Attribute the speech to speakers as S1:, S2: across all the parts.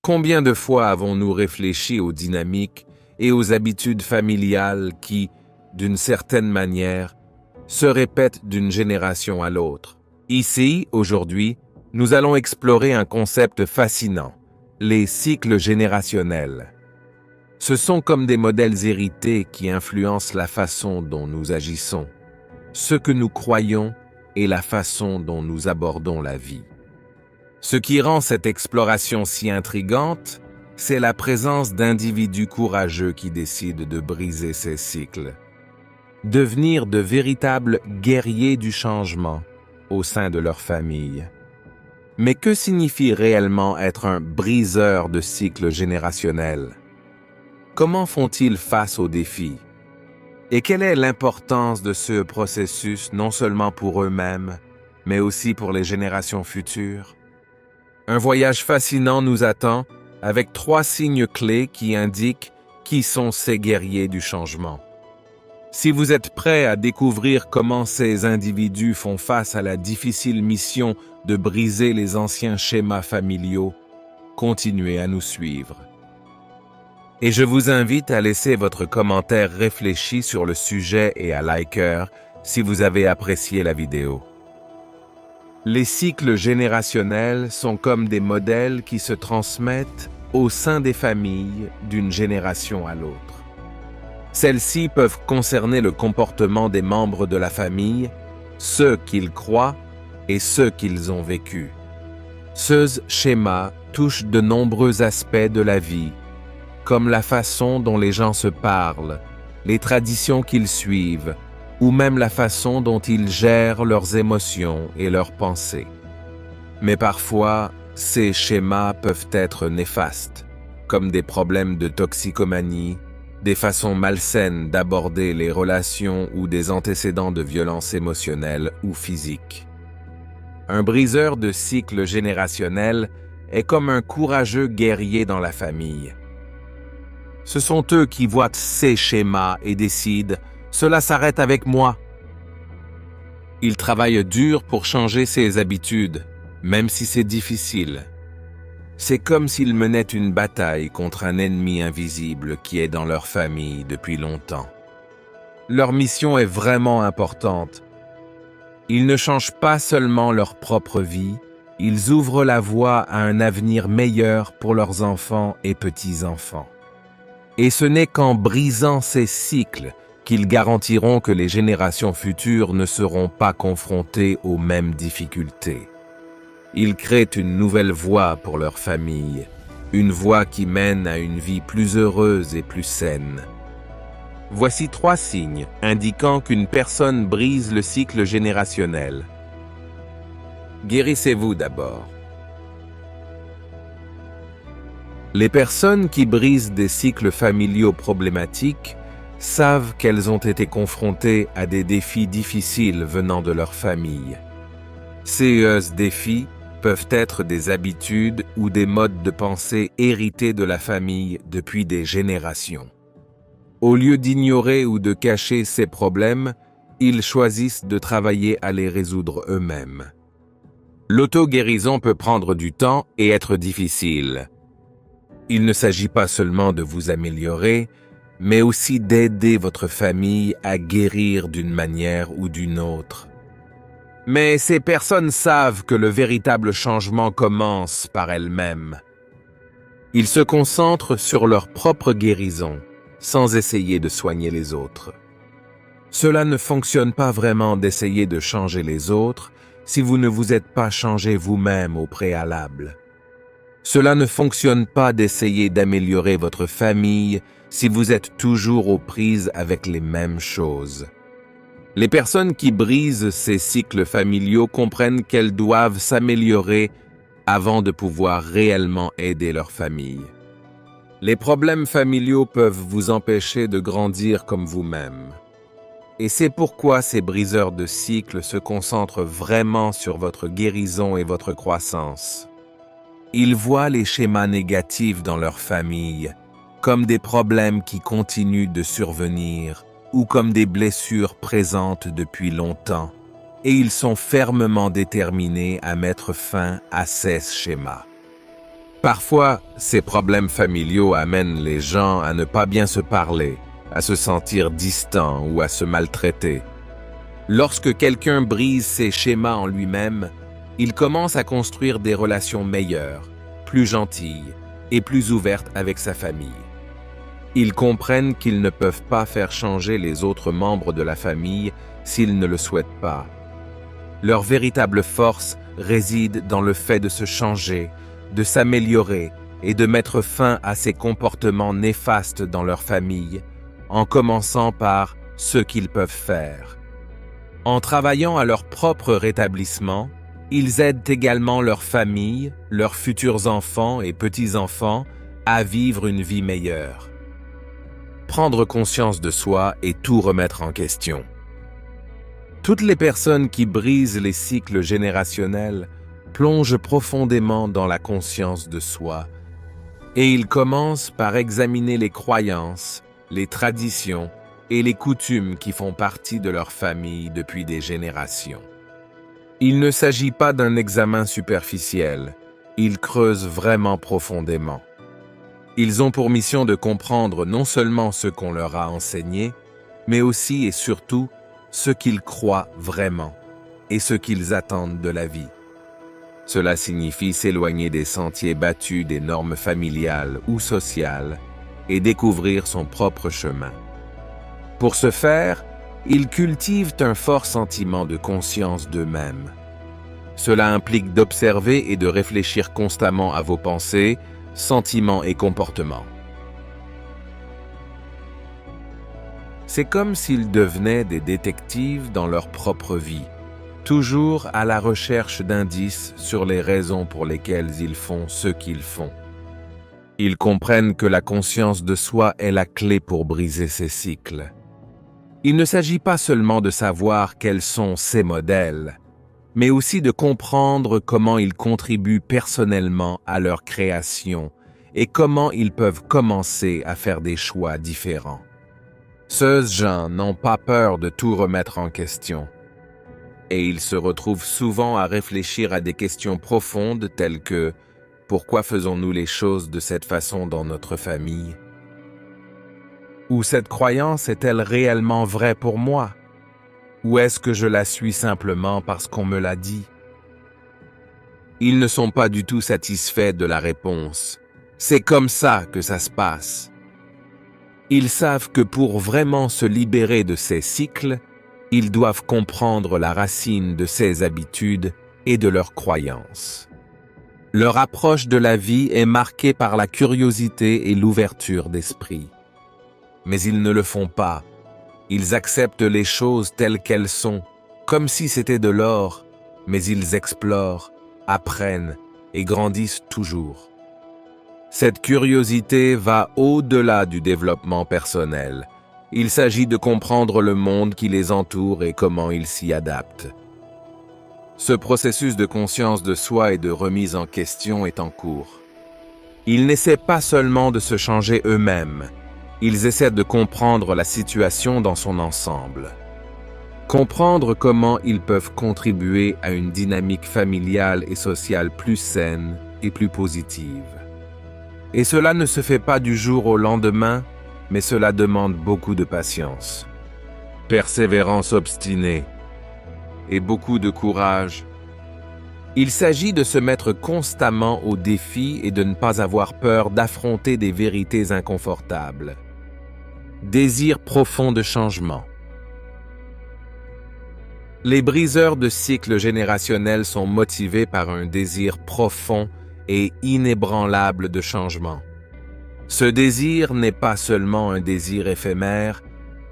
S1: Combien de fois avons-nous réfléchi aux dynamiques et aux habitudes familiales qui, d'une certaine manière, se répètent d'une génération à l'autre? Ici, aujourd'hui, nous allons explorer un concept fascinant, les cycles générationnels. Ce sont comme des modèles hérités qui influencent la façon dont nous agissons, ce que nous croyons et la façon dont nous abordons la vie. Ce qui rend cette exploration si intrigante, c'est la présence d'individus courageux qui décident de briser ces cycles, devenir de véritables guerriers du changement au sein de leur famille. Mais que signifie réellement être un briseur de cycles générationnels? Comment font-ils face aux défis? Et quelle est l'importance de ce processus non seulement pour eux-mêmes, mais aussi pour les générations futures? Un voyage fascinant nous attend avec 3 signes clés qui indiquent qui sont ces guerriers du changement. Si vous êtes prêts à découvrir comment ces individus font face à la difficile mission de briser les anciens schémas familiaux, continuez à nous suivre. Et je vous invite à laisser votre commentaire réfléchi sur le sujet et à liker si vous avez apprécié la vidéo. Les cycles générationnels sont comme des modèles qui se transmettent au sein des familles d'une génération à l'autre. Celles-ci peuvent concerner le comportement des membres de la famille, ceux qu'ils croient et ceux qu'ils ont vécus. Ce schéma touche de nombreux aspects de la vie, comme la façon dont les gens se parlent, les traditions qu'ils suivent, ou même la façon dont ils gèrent leurs émotions et leurs pensées. Mais parfois, ces schémas peuvent être néfastes, comme des problèmes de toxicomanie, des façons malsaines d'aborder les relations ou des antécédents de violence émotionnelle ou physique. Un briseur de cycle générationnel est comme un courageux guerrier dans la famille. Ce sont eux qui voient ces schémas et décident « cela s'arrête avec moi ». Ils travaillent dur pour changer ces habitudes, même si c'est difficile. C'est comme s'ils menaient une bataille contre un ennemi invisible qui est dans leur famille depuis longtemps. Leur mission est vraiment importante. Ils ne changent pas seulement leur propre vie, ils ouvrent la voie à un avenir meilleur pour leurs enfants et petits-enfants. Et ce n'est qu'en brisant ces cycles qu'ils garantiront que les générations futures ne seront pas confrontées aux mêmes difficultés. Ils créent une nouvelle voie pour leur famille, une voie qui mène à une vie plus heureuse et plus saine. Voici 3 signes indiquant qu'une personne brise le cycle générationnel. Guérissez-vous d'abord. Les personnes qui brisent des cycles familiaux problématiques savent qu'elles ont été confrontées à des défis difficiles venant de leur famille. Ces défis peuvent être des habitudes ou des modes de pensée hérités de la famille depuis des générations. Au lieu d'ignorer ou de cacher ces problèmes, ils choisissent de travailler à les résoudre eux-mêmes. L'auto-guérison peut prendre du temps et être difficile. Il ne s'agit pas seulement de vous améliorer, mais aussi d'aider votre famille à guérir d'une manière ou d'une autre. Mais ces personnes savent que le véritable changement commence par elles-mêmes. Ils se concentrent sur leur propre guérison, sans essayer de soigner les autres. Cela ne fonctionne pas vraiment d'essayer de changer les autres si vous ne vous êtes pas changé vous-même au préalable. Cela ne fonctionne pas d'essayer d'améliorer votre famille si vous êtes toujours aux prises avec les mêmes choses. Les personnes qui brisent ces cycles familiaux comprennent qu'elles doivent s'améliorer avant de pouvoir réellement aider leur famille. Les problèmes familiaux peuvent vous empêcher de grandir comme vous-même. Et c'est pourquoi ces briseurs de cycles se concentrent vraiment sur votre guérison et votre croissance. Ils voient les schémas négatifs dans leur famille comme des problèmes qui continuent de survenir ou comme des blessures présentes depuis longtemps, et ils sont fermement déterminés à mettre fin à ces schémas. Parfois, ces problèmes familiaux amènent les gens à ne pas bien se parler, à se sentir distants ou à se maltraiter. Lorsque quelqu'un brise ses schémas en lui-même, il commence à construire des relations meilleures, plus gentilles et plus ouvertes avec sa famille. Ils comprennent qu'ils ne peuvent pas faire changer les autres membres de la famille s'ils ne le souhaitent pas. Leur véritable force réside dans le fait de se changer, de s'améliorer et de mettre fin à ces comportements néfastes dans leur famille, en commençant par ce qu'ils peuvent faire. En travaillant à leur propre rétablissement, ils aident également leur famille, leurs futurs enfants et petits-enfants à vivre une vie meilleure. Prendre conscience de soi et tout remettre en question. Toutes les personnes qui brisent les cycles générationnels plongent profondément dans la conscience de soi et ils commencent par examiner les croyances, les traditions et les coutumes qui font partie de leur famille depuis des générations. Il ne s'agit pas d'un examen superficiel, ils creusent vraiment profondément. Ils ont pour mission de comprendre non seulement ce qu'on leur a enseigné, mais aussi et surtout ce qu'ils croient vraiment et ce qu'ils attendent de la vie. Cela signifie s'éloigner des sentiers battus des normes familiales ou sociales et découvrir son propre chemin. Pour ce faire, ils cultivent un fort sentiment de conscience d'eux-mêmes. Cela implique d'observer et de réfléchir constamment à vos pensées, sentiments et comportements. C'est comme s'ils devenaient des détectives dans leur propre vie, toujours à la recherche d'indices sur les raisons pour lesquelles ils font ce qu'ils font. Ils comprennent que la conscience de soi est la clé pour briser ces cycles. Il ne s'agit pas seulement de savoir quels sont ces modèles, mais aussi de comprendre comment ils contribuent personnellement à leur création et comment ils peuvent commencer à faire des choix différents. Ces gens n'ont pas peur de tout remettre en question, et ils se retrouvent souvent à réfléchir à des questions profondes telles que « Pourquoi faisons-nous les choses de cette façon dans notre famille ?» Ou « Cette croyance est-elle réellement vraie pour moi ?» Ou est-ce que je la suis simplement parce qu'on me l'a dit? Ils ne sont pas du tout satisfaits de la réponse. C'est comme ça que ça se passe. Ils savent que pour vraiment se libérer de ces cycles, ils doivent comprendre la racine de ces habitudes et de leurs croyances. Leur approche de la vie est marquée par la curiosité et l'ouverture d'esprit. Mais ils ne le font pas. Ils acceptent les choses telles qu'elles sont, comme si c'était de l'or, mais ils explorent, apprennent et grandissent toujours. Cette curiosité va au-delà du développement personnel. Il s'agit de comprendre le monde qui les entoure et comment ils s'y adaptent. Ce processus de conscience de soi et de remise en question est en cours. Ils n'essaient pas seulement de se changer eux-mêmes, ils essaient de comprendre la situation dans son ensemble. Comprendre comment ils peuvent contribuer à une dynamique familiale et sociale plus saine et plus positive. Et cela ne se fait pas du jour au lendemain, mais cela demande beaucoup de patience, persévérance obstinée et beaucoup de courage. Il s'agit de se mettre constamment au défi et de ne pas avoir peur d'affronter des vérités inconfortables. Désir profond de changement. Les briseurs de cycles générationnels sont motivés par un désir profond et inébranlable de changement. Ce désir n'est pas seulement un désir éphémère,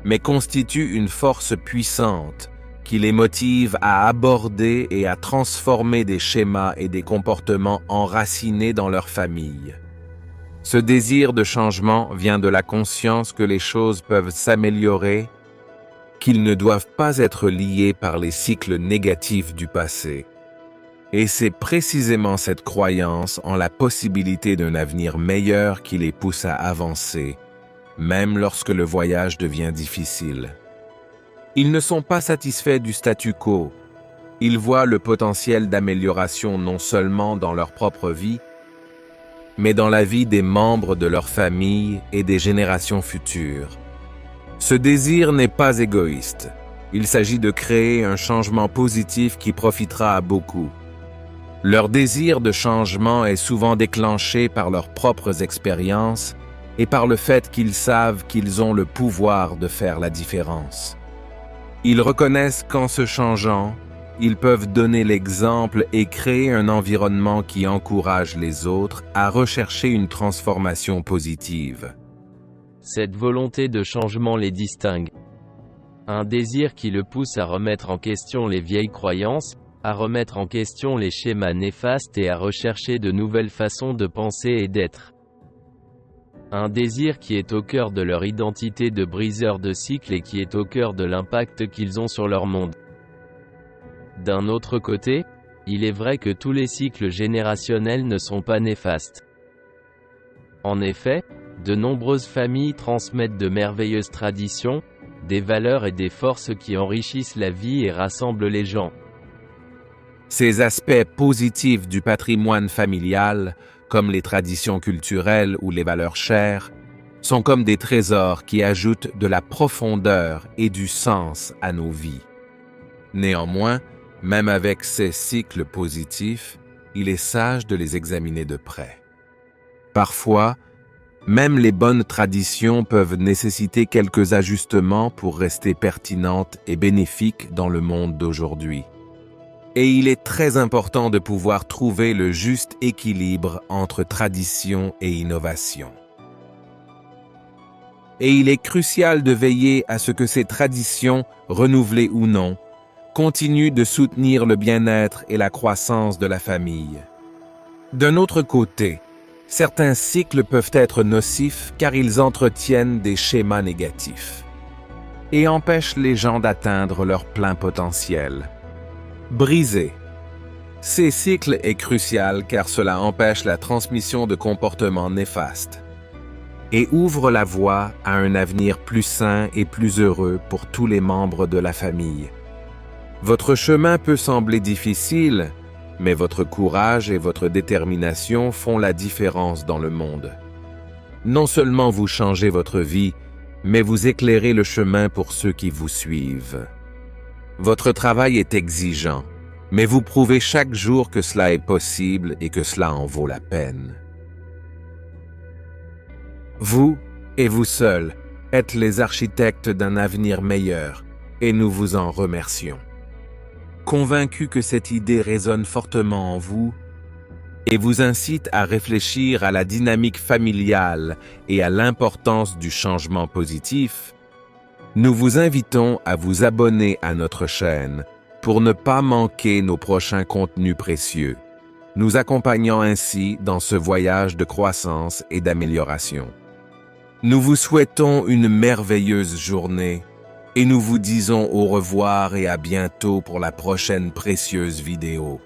S1: mais constitue une force puissante qui les motive à aborder et à transformer des schémas et des comportements enracinés dans leur famille. Ce désir de changement vient de la conscience que les choses peuvent s'améliorer, qu'ils ne doivent pas être liés par les cycles négatifs du passé. Et c'est précisément cette croyance en la possibilité d'un avenir meilleur qui les pousse à avancer, même lorsque le voyage devient difficile. Ils ne sont pas satisfaits du statu quo. Ils voient le potentiel d'amélioration non seulement dans leur propre vie, mais dans la vie des membres de leur famille et des générations futures. Ce désir n'est pas égoïste. Il s'agit de créer un changement positif qui profitera à beaucoup. Leur désir de changement est souvent déclenché par leurs propres expériences et par le fait qu'ils savent qu'ils ont le pouvoir de faire la différence. Ils reconnaissent qu'en se changeant, ils peuvent donner l'exemple et créer un environnement qui encourage les autres à rechercher une transformation positive.
S2: Cette volonté de changement les distingue. Un désir qui le pousse à remettre en question les vieilles croyances, à remettre en question les schémas néfastes et à rechercher de nouvelles façons de penser et d'être. Un désir qui est au cœur de leur identité de briseurs de cycles et qui est au cœur de l'impact qu'ils ont sur leur monde. D'un autre côté, il est vrai que tous les cycles générationnels ne sont pas néfastes. En effet, de nombreuses familles transmettent de merveilleuses traditions, des valeurs et des forces qui enrichissent la vie et rassemblent les gens.
S1: Ces aspects positifs du patrimoine familial, comme les traditions culturelles ou les valeurs chères, sont comme des trésors qui ajoutent de la profondeur et du sens à nos vies. Néanmoins, même avec ces cycles positifs, il est sage de les examiner de près. Parfois, même les bonnes traditions peuvent nécessiter quelques ajustements pour rester pertinentes et bénéfiques dans le monde d'aujourd'hui. Et il est très important de pouvoir trouver le juste équilibre entre tradition et innovation. Et il est crucial de veiller à ce que ces traditions, renouvelées ou non, continuent de soutenir le bien-être et la croissance de la famille. D'un autre côté, certains cycles peuvent être nocifs car ils entretiennent des schémas négatifs et empêchent les gens d'atteindre leur plein potentiel. Briser ces cycles est crucial car cela empêche la transmission de comportements néfastes et ouvre la voie à un avenir plus sain et plus heureux pour tous les membres de la famille. Votre chemin peut sembler difficile, mais votre courage et votre détermination font la différence dans le monde. Non seulement vous changez votre vie, mais vous éclairez le chemin pour ceux qui vous suivent. Votre travail est exigeant, mais vous prouvez chaque jour que cela est possible et que cela en vaut la peine. Vous, et vous seul, êtes les architectes d'un avenir meilleur, et nous vous en remercions. Convaincu que cette idée résonne fortement en vous et vous incite à réfléchir à la dynamique familiale et à l'importance du changement positif, nous vous invitons à vous abonner à notre chaîne pour ne pas manquer nos prochains contenus précieux, nous accompagnant ainsi dans ce voyage de croissance et d'amélioration. Nous vous souhaitons une merveilleuse journée et nous vous disons au revoir et à bientôt pour la prochaine précieuse vidéo.